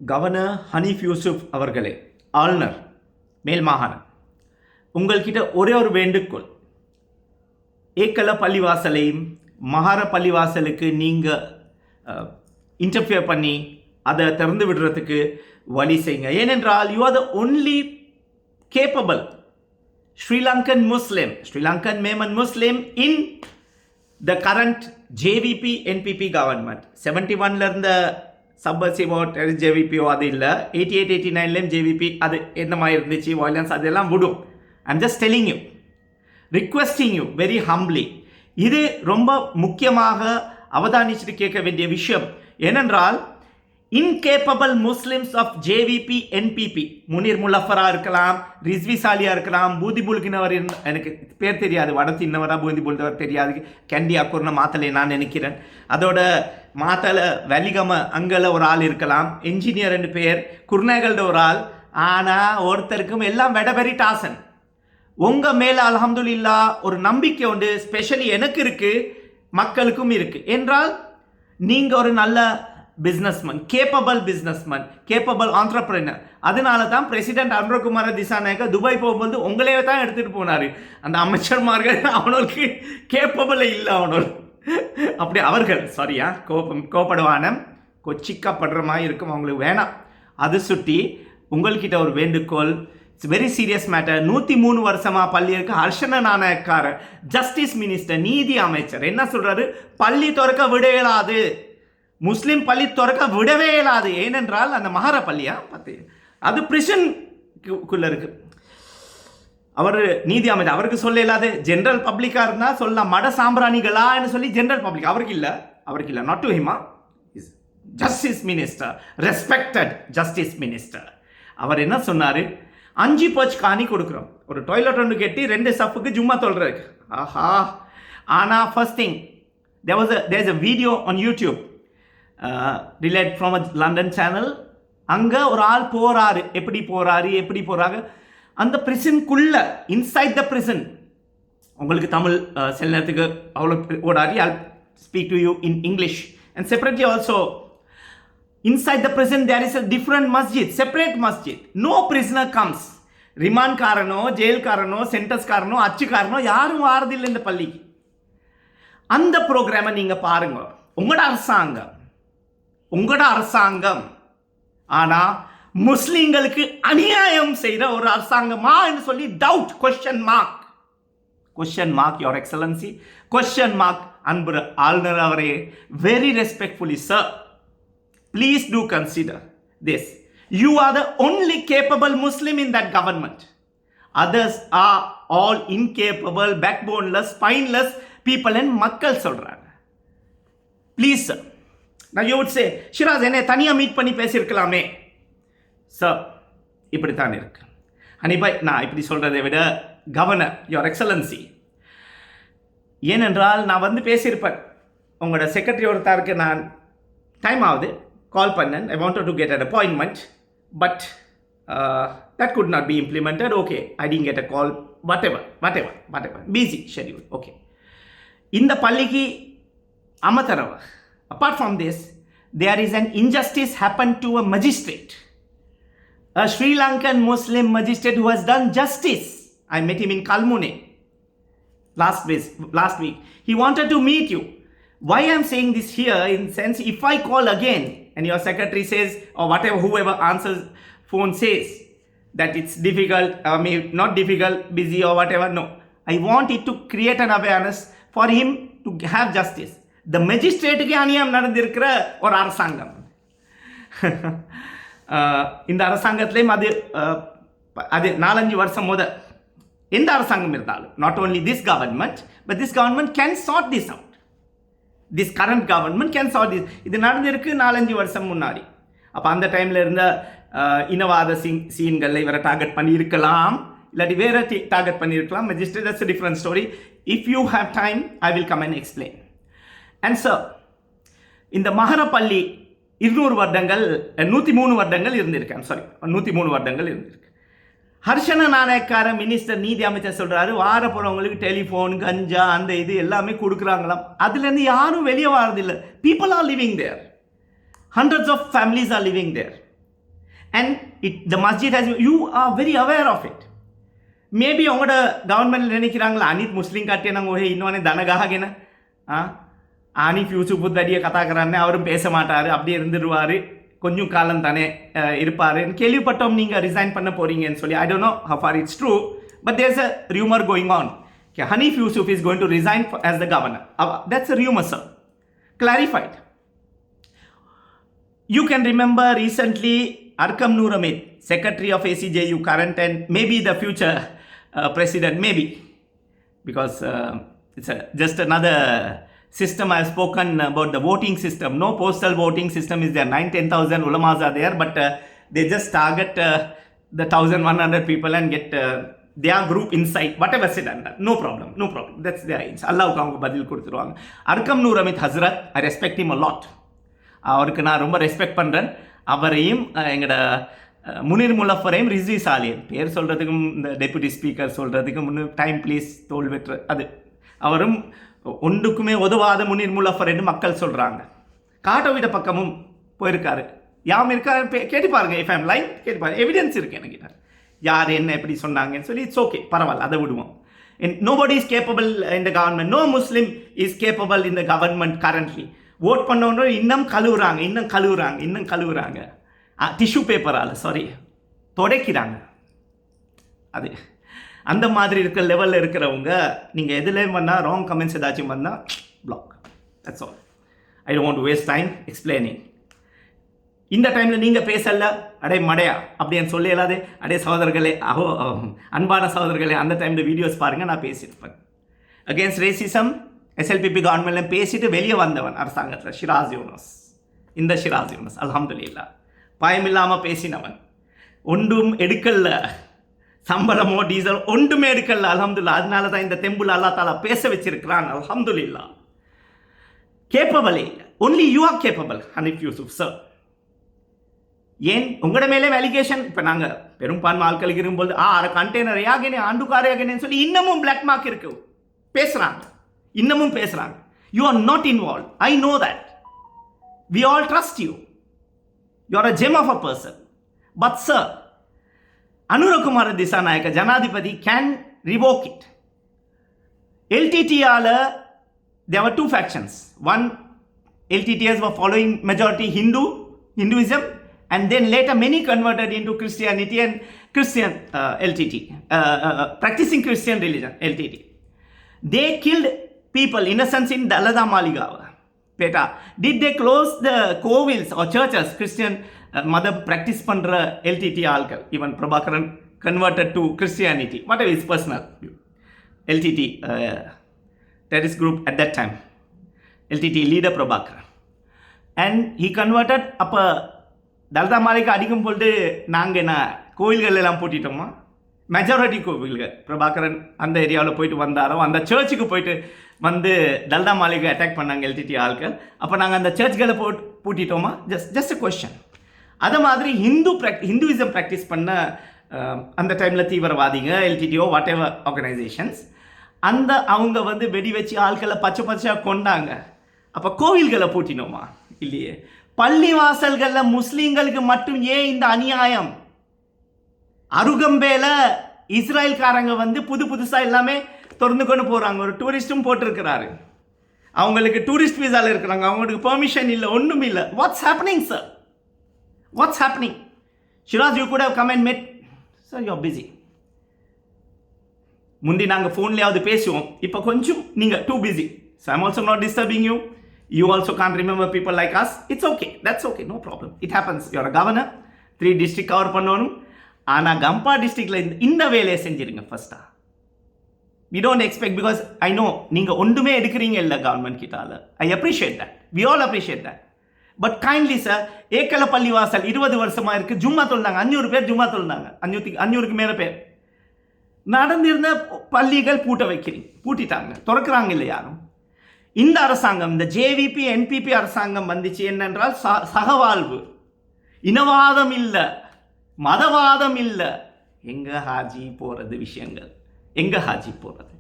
Governor Haneef Yusuf அவர்களே, ஆளுநர் மேல் மாகாணம், உங்கள்கிட்ட ஒரே ஒரு வேண்டுகோள். ஏக்கல பள்ளிவாசலையும் மகார பள்ளிவாசலுக்கு நீங்கள் இன்டர்ஃபியர் பண்ணி அதை திறந்து விடுறதுக்கு வழி செய்யுங்க. ஏனென்றால் you are the only capable Sri Lankan Memon Muslim in the current JVP NPP government. 71 இருந்த சப்பர்சிவோ JVPஓ அது இல்லை, 88 89 JVP அது என்ன மாதிரி இருந்துச்சு, வயலன்ஸ் அதெல்லாம் விடும். I'm just telling you, requesting you very humbly. இது ரொம்ப முக்கியமாக அவதானிச்சுட்டு கேட்க வேண்டிய விஷயம். ஏனென்றால் incapable Muslims of JVP NPP, Munir முலஃபரா இருக்கலாம், ரிஸ்வி சாலியா இருக்கலாம், பூதி புல்கினவர், எனக்கு பேர் தெரியாது, வடத்து இன்னவரா பூதி புல்கினவர் தெரியாது, கேண்டி அக்கூர்னு மாத்தலை நான் நினைக்கிறேன். அதோட மாத்தலை வெலிகம அங்கல ஒரு ஆள் இருக்கலாம், என்ஜினியர் 2 பேர், குர்நேகல்ட ஒரு ஆள். ஆனால் ஒருத்தருக்கும் எல்லாம் வெடபெரி டாசன். உங்கள் மேலே அல்ஹம்துலில்லா ஒரு நம்பிக்கை உண்டு, ஸ்பெஷலி எனக்கு இருக்குது, மக்களுக்கும் இருக்குது. என்றால் நீங்கள் ஒரு நல்ல பிஸ்னஸ்மேன், கேப்பபிள் ஆண்டர்பிரினர். அதனால தான் பிரசிடென்ட் அனுரகுமார திசாநாயக்க துபாய் போகும்போது உங்களே தான் எடுத்துகிட்டு போனார். அந்த அமைச்சர்மார்கள் அவனுக்கு கேப்பபிள் இல்லை, அவனோட அப்படி அவர்கள் சாரியா கோபப்படுவான கொச்சிக்கப்படுற மாதிரி இருக்கும், அவங்களுக்கு வேணாம். அது சுட்டி உங்கள்கிட்ட ஒரு வேண்டுகோள், இட்ஸ் வெரி சீரியஸ் மேட்டர். 103 வருஷமா பள்ளி இருக்கு. ஹர்ஷன நாணயக்கார ஜஸ்டிஸ் மினிஸ்டர், நீதி அமைச்சர் என்ன சொல்றாரு? பள்ளி திறக்க விட இயலாது, முஸ்லீம் பள்ளி திறக்க விடவே இயலாது. ஏனென்றால் அந்த மகார பள்ளியா பார்த்து அது பிரிசன்குள்ள இருக்கு. அவர் நீதி அமைச்சர், அவருக்கு சொல்ல இயலாது. ஜென்ரல் பப்ளிக்கா இருந்தா சொல்லலாம், மட சாம்பிராணிகளான்னு சொல்லி ஜென்ரல் பப்ளிக். அவருக்கு இல்லை, not to him, justice minister, respected justice minister. அவர் என்ன சொன்னாரு? 5 பர்ச் காணி கொடுக்குறோம், ஒரு டாய்லெட் ஒன்று கட்டி 2 சப்புக்கு ஜும்மா தொல்றதுக்கு. ஆஹா. ஆனால் first thing, there is a video on YouTube related from a London channel. அங்கே ஒரு ஆள் போகிறாரு, எப்படி போகிறாங்க அந்த பிரிசனுக்குள்ள, இன்சைட் த பிரிசன். உங்களுக்கு தமிழ் சில நேரத்துக்கு அவ்வளோ ஓடாரி. I'll speak to you in English and separately also. Inside the prison there is a different masjid, separate masjid. No prisoner comes. Remand காரனோ, ஜெயில் காரனோ, சென்டர்ஸ் காரனோ, அச்சு காரனோ யாரும் வாரதில்லை இந்த பள்ளிக்கு. அந்த ப்ரோக்ராமை நீங்க பாருங்க. உங்களோட அரசாங்கம் ஆனா முஸ்லிம்களுக்கு அநியாயம் செய்யற ஒரு அரசாங்கமா என்று சொல்லி doubt, question mark your excellency, question mark. அன்பு ஆளுநர் அவரே, very respectfully sir, please do consider this. You are the only capable Muslim in that government. Others are all incapable, backboneless, spineless people and மக்கள் சொல்றாங்க. Please sir. Now you would say, Shiraz என்ன தனியா meet பண்ணி பேசியிருக்கலாமே. Sir இப்படித்தான் இருக்கு. ஹனிபாய், நான் இப்படி சொல்றதை விட கவர்னர், யுவர் எக்ஸலன்சி, ஏனென்றால் நான் வந்து பேசியிருப்பேன். உங்களோட செக்ரட்டரி ஒருத்தருக்கு நான் டைம் ஆகுது கால் பண்ணேன். I wanted to get an appointment, but that could not be implemented. Okay, I didn't get a call. Whatever. Busy schedule. Okay. இந்த பள்ளிக்கு அமதரவ. Apart from this, there is an injustice happened to a magistrate, a Sri Lankan Muslim magistrate who has done justice. I met him in Kalmune last week. He wanted to meet you. Why I'm saying this here, in sense, if I call again and your secretary says, or whatever, whoever answers phone says that it's difficult, not difficult, busy or whatever, no. I want it to create an awareness for him to have justice. The magistrate க்கு அநியாயம் நடந்திருக்கிற ஒரு அரசாங்கம். இந்த அரசாங்கத்திலேயும் அது 4-5 வருஷம் முதல் எந்த அரசாங்கம் இருந்தாலும், not only this government, but this government can sort this out. This current government can sort this. இது நடந்திருக்கு 4-5 வருஷம் முன்னாடி. அப்போ அந்த டைமில் இருந்த இனவாத சீன்களை இவரை டார்கெட் பண்ணியிருக்கலாம், இல்லாட்டி வேற டார்கெட் பண்ணியிருக்கலாம். Magistrate, that's a different story. If you have time, I will come and explain. And sir, இந்த மகரப்பள்ளி 200 வருடங்கள் 103 வருடங்கள் இருந்திருக்கு. 103 வருடங்கள் இருந்திருக்கு. ஹர்ஷன நாணயக்கார மினிஸ்டர், நீதி அமைச்சர் சொல்றாரு, வார போறவங்களுக்கு டெலிஃபோன், கஞ்சா, அந்த இது எல்லாமே கொடுக்குறாங்களாம். அதுலேருந்து யாரும் வெளியே வாரதில்லை. People are living there. Hundreds of families are living there. and the masjid has, you are very aware of it. Maybe அவங்களோட கவர்மெண்ட் நினைக்கிறாங்களா அனித் முஸ்லீம் கட்டிய நாங்கள் ஒரே இன்னொன்னே தனகாகன ஆனிஃப் யூசுஃபுத் வடியை கதா கரான்னு அவரும் பேச மாட்டார், அப்படியே இருந்துருவார், கொஞ்சம் காலம் தானே இருப்பார். கேள்விப்பட்டோம் நீங்கள் ரிசைன் பண்ண போகிறீங்கன்னு சொல்லி. I don't know how far it's true, but there's a rumor going on. Hanif Yusuf is going to resign as the governor. That's a rumor, sir. Clarified. You can remember recently Arkam Noor Hamid, Secretary of ACJU, current and maybe the future president, maybe. Because it's just another system. I have spoken about the voting system. No postal voting system is there. 9,000-10,000 ulamas are there, but they just target the 1,100 people and get their group inside, whatever said and done. No problem. That's their aims. அல்லாவுக்கு அவங்க பதில் கொடுத்துருவாங்க. Arqam Noor Amit Hazrat, I respect him a lot. அவருக்கு நான் ரொம்ப respect பண்ணுறேன். அவரையும் எங்களோட முனீர் முலஃபரையும் ரிஸ்வி சாலியன் பேர் சொல்கிறதுக்கும் இந்த டெபுட்டி ஸ்பீக்கர் சொல்கிறதுக்கும் முன்னு டைம் ப்ளீஸ் தோல் வெற்று அது அவரும் ஒன்றுக்குமே உதவாத முனீர் முலஃபர்ன்னு மக்கள் சொல்கிறாங்க. காட்டோவிட பக்கமும் போயிருக்காரு. யாம் இருக்காரு கேட்டு பாருங்க. இஃப் ஐம் லைவ் கேட்டு பாருங்க, எவிடன்ஸ் இருக்குது என்கிட்ட. யார் என்ன எப்படி சொன்னாங்கன்னு சொல்லி இட்ஸ் ஓகே, பரவாயில்ல, அதை விடுவோம். Nobody is capable in the government. No Muslim is capable in the government currently. Vote பண்ணவங்க இன்னும் கழுவுறாங்க. டிஷ்யூ பேப்பரால் துடைக்கிறாங்க. அது அந்த மாதிரி இருக்கிற லெவலில் இருக்கிறவங்க நீங்கள் எதுலேயும் வந்தால் ராங் கமெண்ட்ஸ் ஏதாச்சும் வந்தால் block. That's all. I don't want to waste time explaining. இந்த டைமில் நீங்கள் பேசல அடே மடையா அப்படின்னு சொல்ல இயலாது. அடே சகோதரர்களே, அன்பான சகோதரர்களே, அந்த டைமில் வீடியோஸ் பாருங்கள், நான் பேசியிருப்பேன். அகேன்ஸ்ட் ரேசிசம் எஸ்எல்பிபி கவர்மெண்ட்ல பேசிட்டு வெளியே வந்தவன் அரசாங்கத்தில் ஷிராஸ் யூனஸ். இந்த ஷிராஸ் யூனஸ் அல்ஹம்துலில்லாஹ் பயமில்லாமல் பேசினவன். ஒன்றும் எடுக்கல, சம்பளமோ டீசல் ஒன்றுமே எடுக்கல. அல்ஹம்துலில்லாஹ். அதனால தான் இந்த தெம்புல அல்லா தாலா பேச வச்சிருக்கிறான். அல்ஹம்துலில்லாஹ். கேப்பபிளே, only you are capable Haneef Yusuf sir. ஏன் உங்களோட மேலே அலிகேஷன் இப்போ நாங்கள் பெரும்பான்மை ஆட்களுக்கு இருக்கும்போது அரை கண்டெய்னர் யாகனே ஆண்டுக்காரையாகனேன்னு சொல்லி இன்னமும் பிளாக் மார்க் இருக்கு பேசுகிறாங்க, இன்னமும் பேசுகிறாங்க. You are not involve. I know that. We all trust you. You are a gem of a person. But sir, Anura Kumara Dissanayake ஜனாதிபதி கேன் ரிவோக் இட். LTTயால there were two factions. One, LTTS were following majority Hinduism, and then later many converted into Christianity and Christian LTT, practicing Christian religion, LTT. They killed people, innocents in Dalada Maligaon. Peta, did they close the kovils or churches, Christian mother practice pandra LTT alkal? Even Prabhakaran converted to Christianity. Whatever his personal view. LTT terrorist group at that time. LTT leader Prabhakaran. And he converted up a தலதா மாலைக்கு அடிக்கும் பொழுது நாங்கள் என்ன கோவில்கள் எல்லாம் பூட்டிட்டோமா? Majority கோவில்கள் பிரபாகரன் அந்த ஏரியாவில் போயிட்டு வந்தாரோ, அந்த சர்ச்சுக்கு போயிட்டு வந்து தல்தா மாலைக்கு அட்டாக் பண்ணாங்க LTT ஆட்கள். அப்போ நாங்கள் அந்த சர்ச்களை பூட்டிட்டோமா? Just question. அதை மாதிரி ஹிந்துவிசம் ப்ராக்டிஸ் பண்ண அந்த டைமில் தீவிரவாதிங்க LTTO வாட் எவர் ஆர்கனைசேஷன்ஸ் அவங்க வந்து வெடி வச்சு ஆட்களை பச்சையாக கொண்டாங்க. அப்போ கோவில்களை பூட்டினோமா? இல்லையே. பள்ளிவாசல்களில் முஸ்லீம்களுக்கு மட்டும் ஏன் இந்த அநியாயம்? அருகம்பேல இஸ்ரேல்காரங்க வந்து புதுசாக எல்லாமே திறந்து கொண்டு போகிறாங்க. ஒரு டூரிஸ்ட்டும் போட்டிருக்கிறாரு. அவங்களுக்கு டூரிஸ்ட் வீசாவில் இருக்கிறாங்க, அவங்களுக்கு பெர்மிஷன் இல்லை, ஒன்றும் இல்லை. What's happening sir? What's happening? Shiraz, you could have come and met. Sir, you are busy. முந்தி நாங்கள் ஃபோன்லேயாவது பேசுவோம், இப்போ கொஞ்சம் நீங்கள் too busy. So I'm also not disturbing you. You also can't remember people like us. It's okay. That's okay. No problem. It happens. You're a governor. 3 district cover பண்ணணும். ஆனால் கம்பா டிஸ்ட்ரிக்டில் இந்த வேலையை செஞ்சிருங்க ஃபஸ்ட்டா. We don't expect, because I know நீங்கள் ஒன்றுமே எடுக்கிறீங்க இல்லை government கிட்டால. I appreciate that. We all appreciate that. But kindly sir, ஏக்கல பள்ளிவாசல் 20 வருஷமாக இருக்குது. ஜும்மா தொழுந்தாங்க, 500 பேர் ஜும்மா தொழுந்தாங்க. 500க்கு மேலே பேர். நடந்திருந்த பள்ளிகள் பூட்டிட்டாங்க, திறக்கிறாங்க இல்லை யாரும். இந்த அரசாங்கம், இந்த JVP NPP அரசாங்கம் வந்துச்சு என்னென்றால் சகவாழ்வு, இனவாதம் இல்லை, மதவாதம் இல்லை. எங்க ஹாஜி போகிறது விஷயங்கள், எங்க ஹாஜி போகிறது,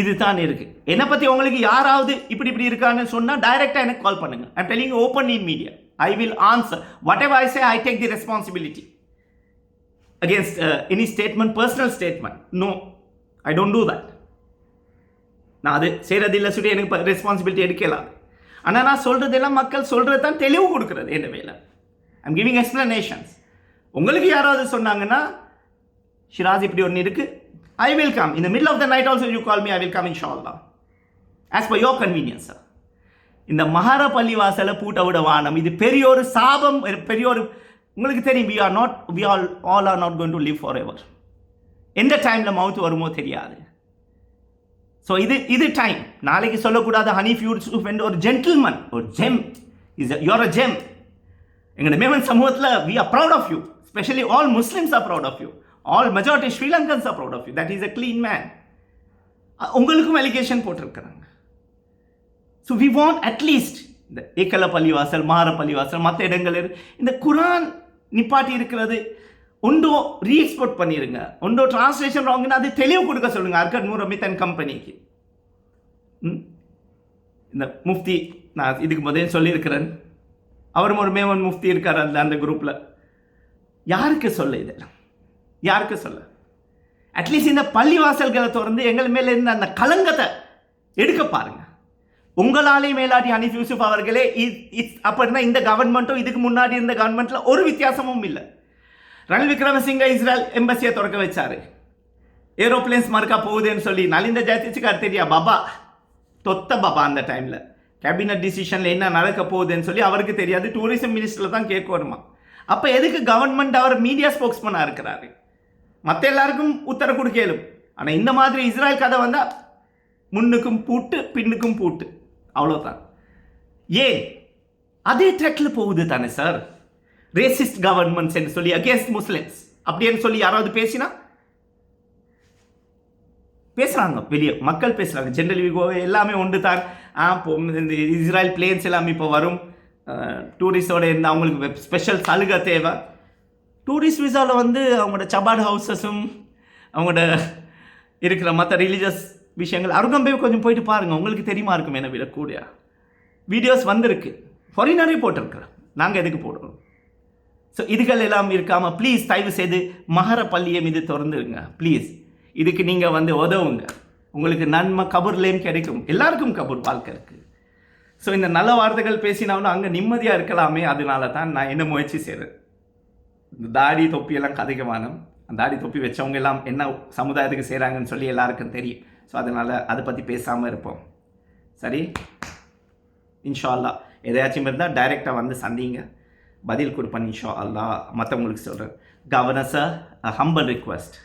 இதுதான் இருக்கு. என்னை பற்றி உங்களுக்கு யாராவது இப்படி இருக்கான்னு சொன்னால் டைரெக்டாக எனக்கு கால் பண்ணுங்க. I'm telling open in media. I will answer. Whatever I say, I take the responsibility against any statement, personal statement. No, I don't do that. நான் அது செய்கிறதில்லை சொல்லி எனக்கு ரெஸ்பான்சிபிலிட்டி எடுக்கலாம். ஆனால் நான் சொல்கிறதெல்லாம் மக்கள் சொல்கிறது தான் தெளிவு கொடுக்குறது என்ன வேலை. I'm giving explanations. உங்களுக்கு யாராவது சொன்னாங்கன்னா ஷிராஸ் இப்படி ஒன்று இருக்குது, I will come. In the middle of the night also you call me, I will come inshallah. As per your convenience, sir. இந்த மகார பள்ளிவாசலை பூட்ட விட வானம். இது பெரிய ஒரு சாபம், பெரிய ஒரு உங்களுக்கு தெரியும். we all are not going to live forever. எந்த டைமில் மவுத் வருமோ தெரியாது. ஸோ இது டைம். நாளைக்கு சொல்லக்கூடாது ஹனீஃப் யூசுப் என்ற ஒரு ஜென்டில்மன், ஒரு ஜெம், யூஆர் அ ஜெம். எங்களோட மேமன் சமூகத்தில் we are proud of you. Especially all Muslims are proud of you. All majority Sri Lankans are proud of you. That is a clean man. உங்களுக்கும் allegation போட்டிருக்கிறாங்க. So we want at least இந்த ஏக்கல பள்ளிவாசல், மகார பள்ளிவாசல், மற்ற இடங்கள் இந்த குரான் நிப்பாட்டி இருக்கிறது ஒன்றோ ரீஎக்ஸ்போர்ட் பண்ணிடுங்க, ஒன்றோ டிரான்ஸ்லேஷன் ராங்குன்னு அது தெளிவு கொடுக்க சொல்லுங்கள் அர்கட் நூரமித் அண்ட் கம்பெனிக்கு. இந்த முஃப்தி நான் இதுக்கு முதல்ல சொல்லியிருக்கிறேன், அவரும் ஒரு மேமன் முஃப்தி இருக்கார் அந்த குரூப்பில். யாருக்கு சொல்ல இதெல்லாம், யாருக்கு சொல்ல? அட்லீஸ்ட் இந்த பள்ளிவாசல்களை திறந்து எங்கள் மேலே இருந்த அந்த கலங்கத்தை எடுக்க பாருங்க. உங்களாலே மேலாடி ஹனீஃப் யூசுப் அவர்களே அப்படின்னா இந்த கவர்மெண்ட்டும் இதுக்கு முன்னாடி இருந்த கவர்மெண்ட்டில் ஒரு வித்தியாசமும் இல்லை. ரணில் விக்ரமசிங்க இஸ்ரேல் எம்பசியை திறக்க வச்சாரு. ஏரோப்ளேன்ஸ் மறுக்கா போகுதுன்னு சொல்லி நலிந்த ஜெயதிச்சுக்கார் தெரியா பாபா தொத்த பாபா. அந்த டைமில் கேபினட் டிசிஷனில் என்ன நடக்க போகுதுன்னு சொல்லி அவருக்கு தெரியாது. டூரிசம் மினிஸ்டரில் தான் கேட்கணுமா. அப்போ எதுக்கு கவர்மெண்ட் அவர் மீடியா ஸ்போக்ஸ்மனாக இருக்கிறாரு? மற்ற எல்லாருக்கும் உத்தரவு கொடுக்கலும். ஆனால் இந்த மாதிரி இஸ்ரேல் கதை வந்தால் முன்னுக்கும் பூட்டு பின்னுக்கும் பூட்டு, அவ்வளோதான். ஏன் அதே ட்ராக்ல போகுது தானே சார். ரேசிஸ்ட் கவர்மெண்ட்ஸ் என்று சொல்லி அகேன்ஸ்ட் முஸ்லிம்ஸ் அப்படின்னு சொல்லி யாராவது பேசுகிறாங்க, வெளியே மக்கள் பேசுகிறாங்க. ஜென்ரல் விகோவே எல்லாமே ஒன்று தான். இந்த இஸ்ரேல் பிளேன்ஸ் எல்லாமே இப்போ வரும். டூரிஸ்டோட இருந்து அவங்களுக்கு ஸ்பெஷல் சலுகை தேவை. டூரிஸ்ட் விசாவில் வந்து அவங்களோட சபாட் ஹவுசஸும் அவங்களோட இருக்கிற மற்ற ரிலீஜியஸ் விஷயங்கள் அருகம்பே கொஞ்சம் போயிட்டு பாருங்கள், உங்களுக்கு தெரியுமா இருக்கும். என்ன விடக்கூடிய வீடியோஸ் வந்திருக்கு, ஃபாரினரே போட்டிருக்கிறேன். நாங்கள் எதுக்கு போடுறோம்? ஸோ இதுகள் எல்லாம் இருக்காமல் ப்ளீஸ் தயவு செய்து மகர பள்ளியை மீது திறந்துருங்க ப்ளீஸ். இதுக்கு நீங்கள் வந்து உதவுங்க, உங்களுக்கு நன்மை கபூர்லேயும் கிடைக்கும். எல்லாருக்கும் கபூர் வாழ்க்கை இருக்குது. ஸோ இந்த நல்ல வார்த்தைகள் பேசினாலும் அங்கே நிம்மதியாக இருக்கலாமே, அதனால தான் நான் என்ன முயற்சி செய்கிறேன். இந்த தாடி தொப்பியெல்லாம் கதைக்கமானம், அந்த தாடி தொப்பி வச்சவங்க எல்லாம் என்ன சமுதாயத்துக்கு செய்கிறாங்கன்னு சொல்லி எல்லாருக்கும் தெரியும். ஸோ அதனால் அதை பற்றி பேசாமல் இருப்போம். சரி, இன்ஷா அல்லா எதையாச்சும் இருந்தால் டைரெக்டாக வந்து சந்திங்க, பதில் கொடுப்பேன் இன்ஷா அல்லா. மற்றவங்களுக்கு சொல்கிறேன், governor sir, humble request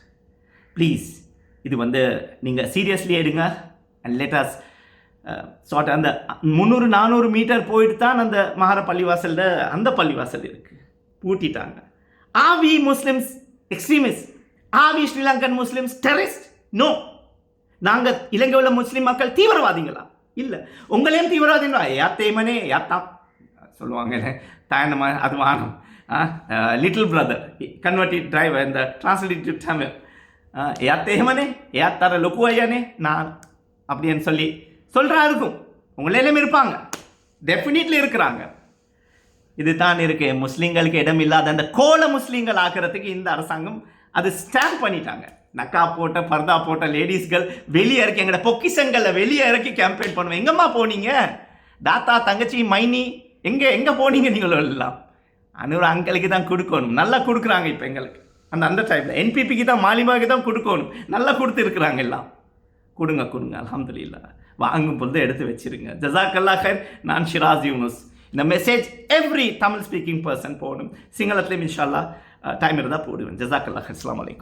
please, இது வந்து நீங்கள் சீரியஸ்லி எடுங்க. அண்ட் லெட்டஸ் ஷார்ட் அந்த 300-400 மீட்டர் போயிட்டு தான் அந்த மகார பள்ளிவாசலில் அந்த பள்ளிவாசல் இருக்குது, பூட்டிட்டாங்க. ஆவி முஸ்லிம்ஸ் எக்ஸ்ட்ரீமிஸ்ட்? ஆவி ஸ்ரீலங்கன் முஸ்லிம்ஸ் டெரரிஸ்ட்? நோ. நாங்கள் இலங்கை உள்ள முஸ்லீம் மக்கள் தீவிரவாதிங்களா? இல்லை. உங்களையும் தீவிரவாதிங்களா? யாத்தேமனே யாத்தா சொல்லுவாங்க தாயனமா, அது வானம். லிட்டில் பிரதர் கன்வெர்டட் டிரைவர் இந்த டிரான்ஸ்லேட்டிவ் தமிழ் யாத்தேமனே யாத்தார லொக்கு ஐயானே நான் அப்படின்னு சொல்லி சொல்கிறா இருக்கும். உங்களெல்லாம் இருப்பாங்க, டெஃபினெட்லி இருக்கிறாங்க. இது தான் இருக்கு. முஸ்லீம்களுக்கு இடம் இல்லாத அந்த கோல முஸ்லீம்கள் ஆக்கிறதுக்கு இந்த அரசாங்கம் அது ஸ்டாம்ப் பண்ணிட்டாங்க. நக்கா போட்ட பர்தா போட்ட லேடிஸ்கள் வெளியே இறக்கி எங்களோட பொக்கிஷங்களில் வெளியே இறக்கி கேம்பெயின் பண்ணுவோம். எங்கம்மா போனீங்க? தாத்தா தங்கச்சி மைனி எங்கே போனீங்க? நீங்களும் எல்லாம் அனூர் அங்களுக்கு தான் கொடுக்கணும். நல்லா கொடுக்குறாங்க இப்போ எங்களுக்கு. அந்த டைமில் என்பிபிக்கு தான் மாலிமாவுக்கு தான் கொடுக்கணும். நல்லா கொடுத்துருக்குறாங்க எல்லாம். கொடுங்க அல்ஹம்துலில்லாஹ். வாங்கும் பொழுது எடுத்து வச்சிருங்க. ஜஸாக்கல்லா கைர். நான் ஷிராஸ் யூனுஸ். இந்த message every Tamil speaking person போகணும். சிங்களத்துலேயும் இன்ஷா அல்லாஹ் டைம் இருந்தால் போடுவேன். ஜஸாக்கல்லா கைர். அஸ்ஸலாமு அலைக்கும்.